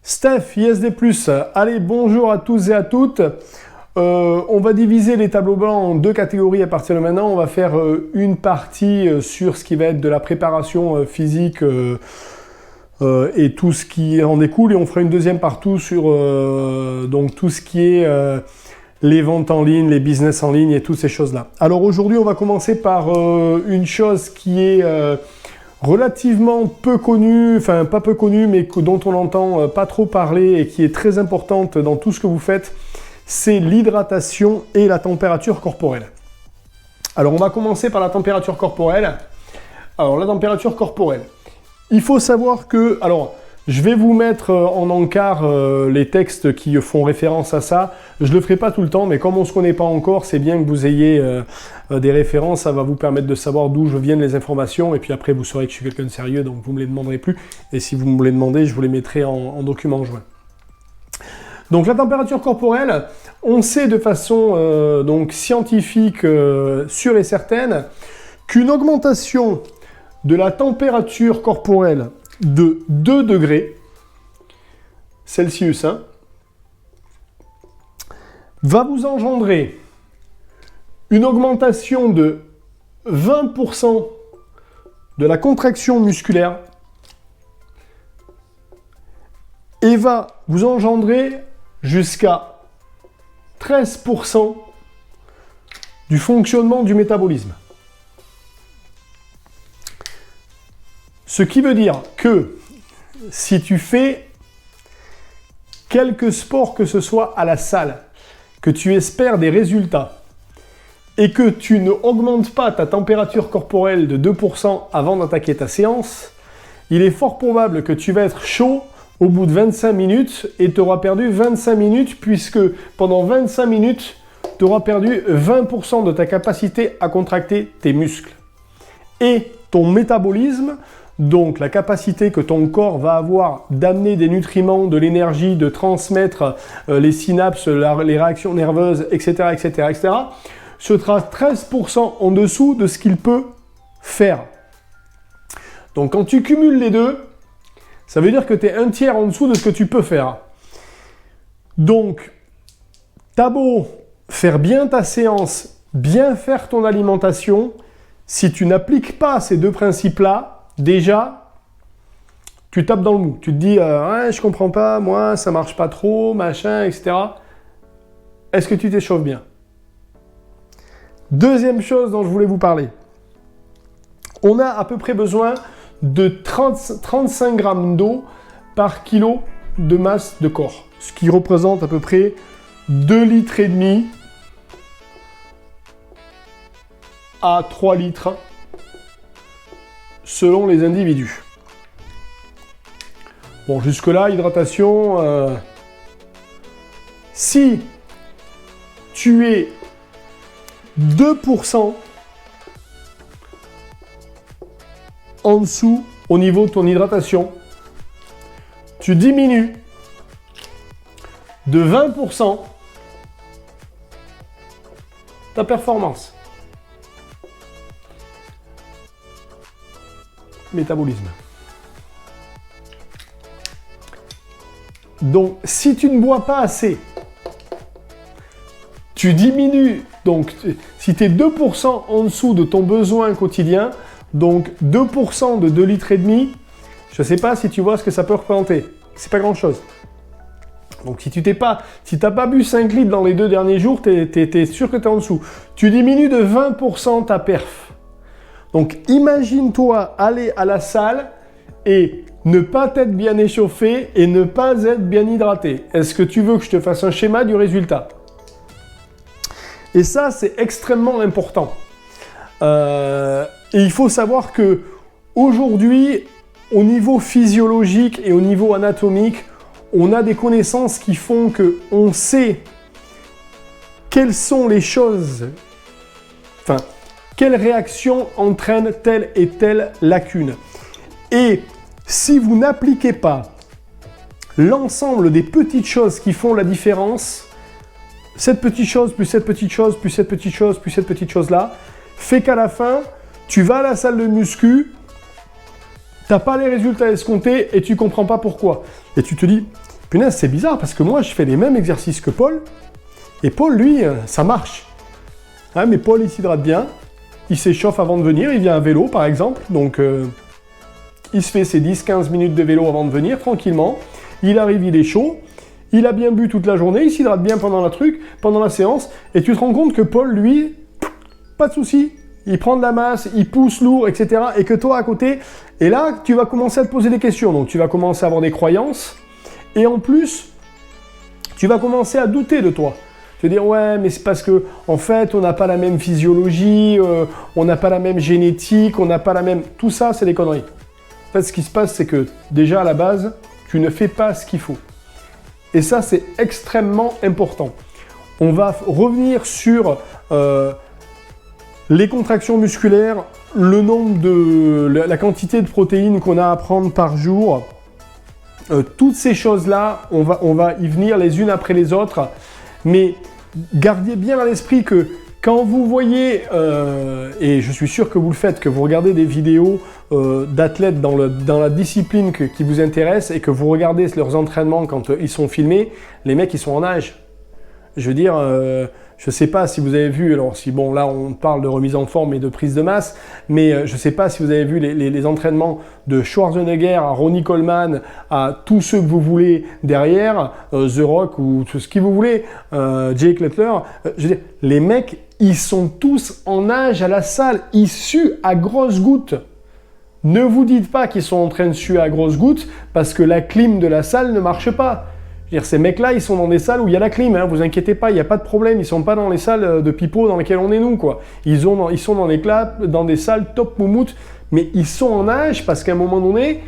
Steph, ISD+, allez, bonjour à tous et à toutes. On va diviser les tableaux blancs en deux catégories à partir de maintenant. On va faire une partie sur ce qui va être de la préparation physique et tout ce qui en découle. Et on fera une deuxième partie sur donc tout ce qui est les ventes en ligne, les business en ligne et toutes ces choses-là. Alors aujourd'hui, on va commencer par une chose qui est relativement peu connue, enfin pas peu connue, mais dont on entend pas trop parler et qui est très importante dans tout ce que vous faites, c'est l'hydratation et la température corporelle. Alors on va commencer par la température corporelle. Alors la température corporelle, il faut savoir que, alors je vais vous mettre en encart les textes qui font référence à ça. Je le ferai pas tout le temps, mais comme on se connaît pas encore, c'est bien que vous ayez des références. Ça va vous permettre de savoir d'où viennent les informations. Et puis après, vous saurez que je suis quelqu'un de sérieux, donc vous me les demanderez plus. Et si vous me les demandez, je vous les mettrai en document joint. Donc la température corporelle, on sait de façon donc scientifique sûre et certaine qu'une augmentation de la température corporelle de 2 degrés Celsius va vous engendrer une augmentation de 20% de la contraction musculaire et va vous engendrer jusqu'à 13% du fonctionnement du métabolisme. Ce qui veut dire que si tu fais quelque sport que ce soit à la salle, que tu espères des résultats et que tu ne augmentes pas ta température corporelle de 2% avant d'attaquer ta séance, il est fort probable que tu vas être chaud au bout de 25 minutes et tu auras perdu 25 minutes puisque pendant 25 minutes, tu auras perdu 20% de ta capacité à contracter tes muscles. Et ton métabolisme, donc la capacité que ton corps va avoir d'amener des nutriments, de l'énergie, de transmettre les synapses, les réactions nerveuses, etc., sera 13% en dessous de ce qu'il peut faire. Donc quand tu cumules les deux, ça veut dire que tu es un tiers en dessous de ce que tu peux faire. Donc, t'as beau faire bien ta séance, bien faire ton alimentation, si tu n'appliques pas ces deux principes-là, déjà, tu tapes dans le mou. Tu te dis, ouais, je comprends pas, moi, ça marche pas trop, machin, etc. Est-ce que tu t'échauffes bien? Deuxième chose dont je voulais vous parler. On a à peu près besoin de 35 grammes d'eau par kilo de masse de corps. Ce qui représente à peu près 2,5 litres à 3 litres selon les individus. Bon, jusque-là, hydratation, si tu es 2% en dessous au niveau de ton hydratation, tu diminues de 20% ta performance. Métabolisme. Donc, si tu ne bois pas assez, tu diminues. Donc, si tu es 2% en dessous de ton besoin quotidien, donc 2% de 2,5 litres, je ne sais pas si tu vois ce que ça peut représenter. C'est pas grand-chose. Donc, si tu n'as pas bu 5 litres dans les 2 derniers jours, tu es sûr que tu es en dessous. Tu diminues de 20% ta perf. Donc, imagine-toi aller à la salle et ne pas être bien échauffé et ne pas être bien hydraté. Est-ce que tu veux que je te fasse un schéma du résultat? Et ça, c'est extrêmement important. Et il faut savoir que aujourd'hui, au niveau physiologique et au niveau anatomique, on a des connaissances qui font qu'on sait quelles sont les choses, enfin, quelle réaction entraîne telle et telle lacune. Et si vous n'appliquez pas l'ensemble des petites choses qui font la différence, cette petite chose, plus cette petite chose, plus cette petite chose, plus cette petite chose-là, fait qu'à la fin, tu vas à la salle de muscu, t'as pas les résultats escomptés et tu comprends pas pourquoi. Et tu te dis, punaise, c'est bizarre parce que moi, je fais les mêmes exercices que Paul. Et Paul, lui, ça marche. Hein, mais Paul, il s'hydrate bien. Il s'échauffe avant de venir. Il vient à vélo, par exemple. Donc, il se fait ses 10-15 minutes de vélo avant de venir, tranquillement. Il arrive, il est chaud. Il a bien bu toute la journée. Il s'hydrate bien pendant la séance. Et tu te rends compte que Paul, lui, pas de souci. Il prend de la masse, il pousse lourd, etc. Et que toi, à côté... Et là, tu vas commencer à te poser des questions. Donc, tu vas commencer à avoir des croyances. Et en plus, tu vas commencer à douter de toi. Tu vas dire, ouais, mais c'est parce que, en fait, on n'a pas la même physiologie, on n'a pas la même génétique, on n'a pas la même... Tout ça, c'est des conneries. En fait, ce qui se passe, c'est que, déjà, à la base, tu ne fais pas ce qu'il faut. Et ça, c'est extrêmement important. On va revenir sur les contractions musculaires, le nombre de... la quantité de protéines qu'on a à prendre par jour. Toutes ces choses-là, on va y venir les unes après les autres. Mais gardez bien à l'esprit que quand vous voyez, et je suis sûr que vous le faites, que vous regardez des vidéos d'athlètes dans la discipline qui vous intéresse et que vous regardez leurs entraînements quand ils sont filmés, les mecs, ils sont en nage. Je veux dire, je ne sais pas si vous avez vu, alors si bon là on parle de remise en forme et de prise de masse, mais je ne sais pas si vous avez vu les entraînements de Schwarzenegger à Ronnie Coleman, à tous ceux que vous voulez derrière, The Rock ou tout ce que vous voulez, Jake Cutler, je veux dire, les mecs, ils sont tous en nage à la salle, ils suent à grosses gouttes. Ne vous dites pas qu'ils sont en train de suer à grosses gouttes parce que la clim de la salle ne marche pas. Je veux dire, ces mecs-là, ils sont dans des salles où il y a la clim, hein, vous inquiétez pas, il n'y a pas de problème, ils sont pas dans les salles de pipeau dans lesquelles on est nous, quoi. Ils sont dans des salles top moumoute, mais ils sont en nage parce qu'à un moment donné,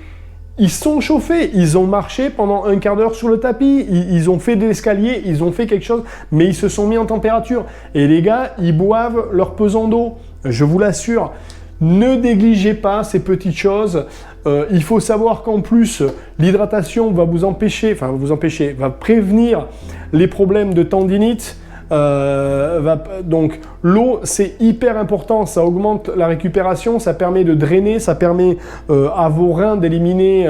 ils sont chauffés, ils ont marché pendant un quart d'heure sur le tapis, ils ont fait de l'escalier, ils ont fait quelque chose, mais ils se sont mis en température. Et les gars, ils boivent leur pesant d'eau, je vous l'assure. Ne négligez pas ces petites choses. Il faut savoir qu'en plus, l'hydratation va va prévenir les problèmes de tendinite. Donc l'eau, c'est hyper important, ça augmente la récupération, ça permet de drainer, ça permet à vos reins d'éliminer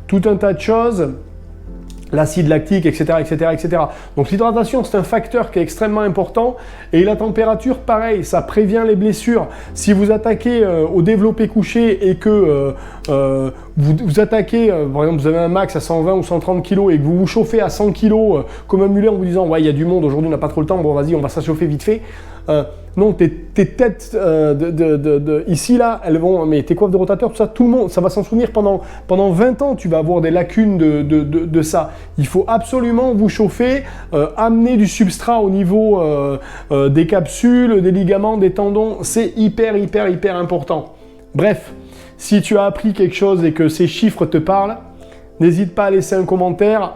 tout un tas de choses. L'acide lactique, etc., etc., etc. Donc l'hydratation, c'est un facteur qui est extrêmement important. Et la température, pareil, ça prévient les blessures. Si vous attaquez au développé couché et que vous attaquez, par exemple, vous avez un max à 120 ou 130 kg et que vous vous chauffez à 100 kg comme un mulet en vous disant « Ouais, il y a du monde, aujourd'hui on n'a pas trop le temps, bon vas-y, on va s'achauffer vite fait ». Non, tes têtes ici, là, elles vont... Mais tes coiffes de rotateur, tout ça, tout le monde, ça va s'en souvenir pendant 20 ans. Tu vas avoir des lacunes de ça. Il faut absolument vous chauffer, amener du substrat au niveau des capsules, des ligaments, des tendons. C'est hyper, hyper, hyper important. Bref, si tu as appris quelque chose et que ces chiffres te parlent, n'hésite pas à laisser un commentaire.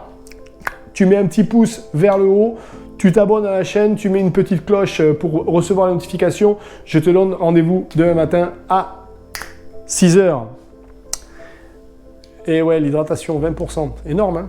Tu mets un petit pouce vers le haut. Tu t'abonnes à la chaîne, tu mets une petite cloche pour recevoir la notification. Je te donne rendez-vous demain matin à 6 h. Et ouais, l'hydratation, 20%. Énorme, hein?